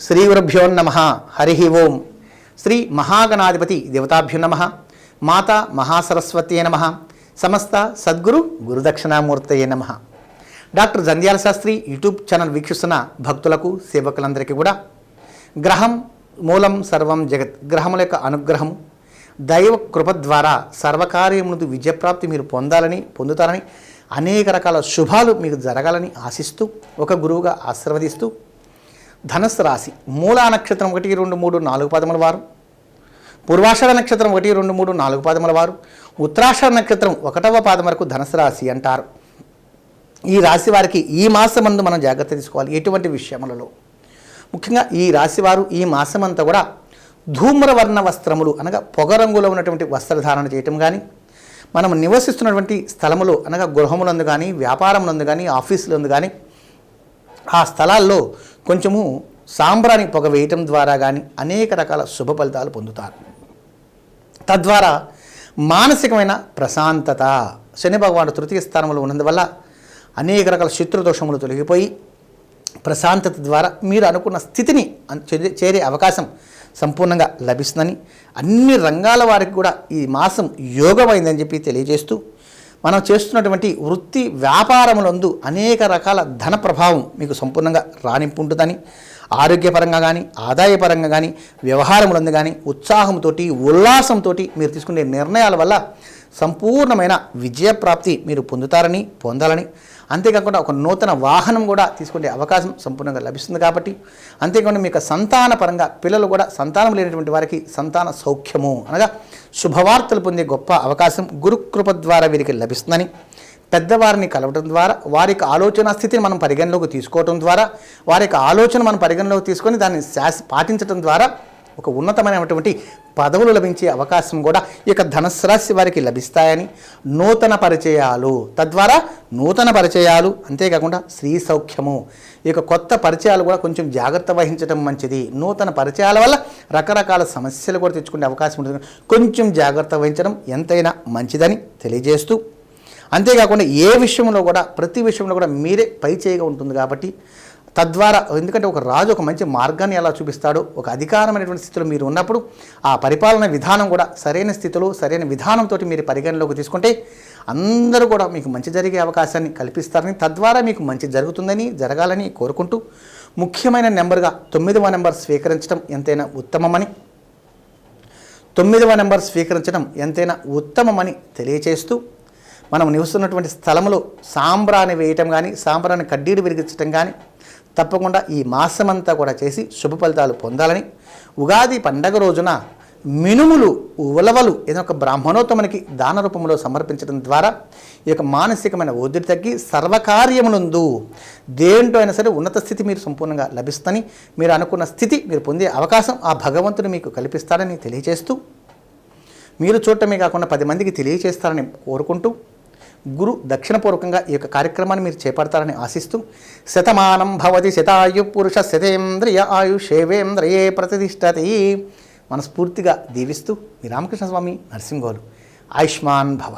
శ్రీ గురుభ్యో నమః. హరి ఓం. శ్రీ మహాగణాధిపతి దేవతాభ్యో నమః. మాతా మహాసరస్వత్యై నమః. సమస్త సద్గురు గురుదక్షిణామూర్తయే నమః. Doctor Jandhyala Sastri YouTube channel వీక్షిస్తున్న భక్తులకు సేవకులందరికీ కూడా గ్రహం మూలం సర్వం జగత్, గ్రహముల యొక్క అనుగ్రహము దైవ కృప ద్వారా సర్వకార్యమునందు విజయప్రాప్తి మీరు పొందుతారని అనేక రకాల శుభాలు మీకు జరగాలని ఆశిస్తూ ఒక గురువుగా ఆశీర్వదిస్తూ ధనుస్సు రాశి మూలా నక్షత్రం 1, 2, 3, 4 పాదముల వారు, పూర్వాషాఢ నక్షత్రం 1, 2, 3, 4 పాదముల వారు, ఉత్తరాషాఢ నక్షత్రం 1వ పాదం వరకు ధనుస్సు రాశి అంటారు. ఈ రాశి వారికి ఈ మాసమందు మనం జాగ్రత్త తీసుకోవాలి. ఎటువంటి విషయములలో ముఖ్యంగా ఈ రాశివారు ఈ మాసమంతా కూడా ధూమ్రవర్ణ వస్త్రములు అనగా పొగరంగులో ఉన్నటువంటి వస్త్రధారణ చేయటం కానీ, మనం నివసిస్తున్నటువంటి స్థలములు అనగా గృహములందు కానీ, వ్యాపారములందు కానీ, ఆఫీసులందు కానీ ఆ స్థలాల్లో కొంచెము సాంబ్రాణి పొగ వేయటం ద్వారా కానీ అనేక రకాల శుభ ఫలితాలు పొందుతారు. తద్వారా మానసికమైన ప్రశాంతత, శని భగవానుడు తృతీయ స్థానంలో ఉన్నందువల్ల అనేక రకాల శత్రుదోషములు తొలగిపోయి ప్రశాంతత ద్వారా మీరు అనుకున్న స్థితిని చేరే అవకాశం సంపూర్ణంగా లభిస్తుందని, అన్ని రంగాల వారికి కూడా ఈ మాసం యోగమైందని చెప్పి తెలియజేస్తూ, మనం చేస్తున్నటువంటి వృత్తి వ్యాపారములందు అనేక రకాల ధన ప్రభావం మీకు సంపూర్ణంగా రాణింపు ఉంటుందని, ఆరోగ్యపరంగా కానీ, ఆదాయపరంగా కానీ, వ్యవహారములందు కానీ ఉత్సాహంతో ఉల్లాసంతో మీరు తీసుకునే నిర్ణయాల వల్ల సంపూర్ణమైన విజయప్రాప్తి మీరు పొందాలని, అంతేకాకుండా ఒక నూతన వాహనం కూడా తీసుకునే అవకాశం సంపూర్ణంగా లభిస్తుంది. కాబట్టి అంతేకాకుండా మీకు సంతాన పరంగా పిల్లలు కూడా సంతానం లేనటువంటి వారికి సంతాన సౌఖ్యము అనగా శుభవార్తలు పొందే గొప్ప అవకాశం గురుకృప ద్వారా వీరికి లభిస్తుందని, పెద్దవారిని కలవడం ద్వారా వారి యొక్క ఆలోచన స్థితిని మనం పరిగణలోకి తీసుకోవడం ద్వారా, వారి యొక్క ఆలోచన మనం పరిగణలోకి తీసుకొని దాన్ని పాటించడం ద్వారా ఒక ఉన్నతమైనటువంటి పదవులు లభించే అవకాశం కూడా ఈ యొక్క ధనుస్సు రాశి వారికి లభిస్తాయని, తద్వారా నూతన పరిచయాలు అంతేకాకుండా స్త్రీ సౌఖ్యము, ఈ యొక్క కొత్త పరిచయాలు కూడా కొంచెం జాగ్రత్త వహించడం మంచిది. నూతన పరిచయాల వల్ల రకరకాల సమస్యలు కూడా తెచ్చుకునే అవకాశం ఉంటుంది. కొంచెం జాగ్రత్త వహించడం ఎంతైనా మంచిదని తెలియజేస్తూ, అంతేకాకుండా ప్రతి విషయంలో కూడా మీరే పై చేయగా ఉంటుంది. కాబట్టి తద్వారా ఎందుకంటే ఒక రాజు ఒక మంచి మార్గాన్ని ఎలా చూపిస్తాడో, ఒక అధికారమైనటువంటి స్థితిలో మీరు ఉన్నప్పుడు ఆ పరిపాలన విధానం కూడా సరైన స్థితిలో సరైన విధానంతో మీరు పరిగణలోకి తీసుకుంటే అందరూ కూడా మీకు మంచి జరిగే అవకాశాన్ని కల్పిస్తారని, తద్వారా మీకు మంచి జరగాలని కోరుకుంటూ, ముఖ్యమైన నెంబర్గా 9వ నెంబర్ స్వీకరించడం ఎంతైనా ఉత్తమమని తెలియచేస్తూ, మనం నివసిస్తున్నటువంటి స్థలంలో సాంబ్రాన్ని వేయటం కానీ, సాంబ్రాన్ని కడ్డీలు విరిగించడం కానీ తప్పకుండా ఈ మాసమంతా కూడా చేసి శుభ ఫలితాలు పొందాలని, ఉగాది పండగ రోజున మినుములు ఉలవలు ఏదో ఒక బ్రాహ్మణోత్తమునికి దాన రూపంలో సమర్పించడం ద్వారా ఈ యొక్క మానసికమైన ఒత్తిడి తగ్గి సర్వకార్యమునందు దేంట్లో అయినా సరే ఉన్నత స్థితి మీరు సంపూర్ణంగా లభిస్తుందని, మీరు అనుకున్న స్థితి మీరు పొందే అవకాశం ఆ భగవంతుడు మీకు కల్పిస్తారని తెలియజేస్తూ, మీరు చూడటమే కాకుండా 10 మందికి తెలియజేస్తారని కోరుకుంటూ, గురు దక్షిణపూర్వకంగా ఈ యొక్క కార్యక్రమాన్ని మీరు చేపడతారని ఆశిస్తూ, శతమానం భవతి శతాయు పురుష శతేంద్రియ ఆయుషేవేంద్రియే ప్రతిష్టతి మనస్ఫూర్తిగా దీవిస్తూ, మీ రామకృష్ణ స్వామి నరసింహోలు. ఆయుష్మాన్ భవ.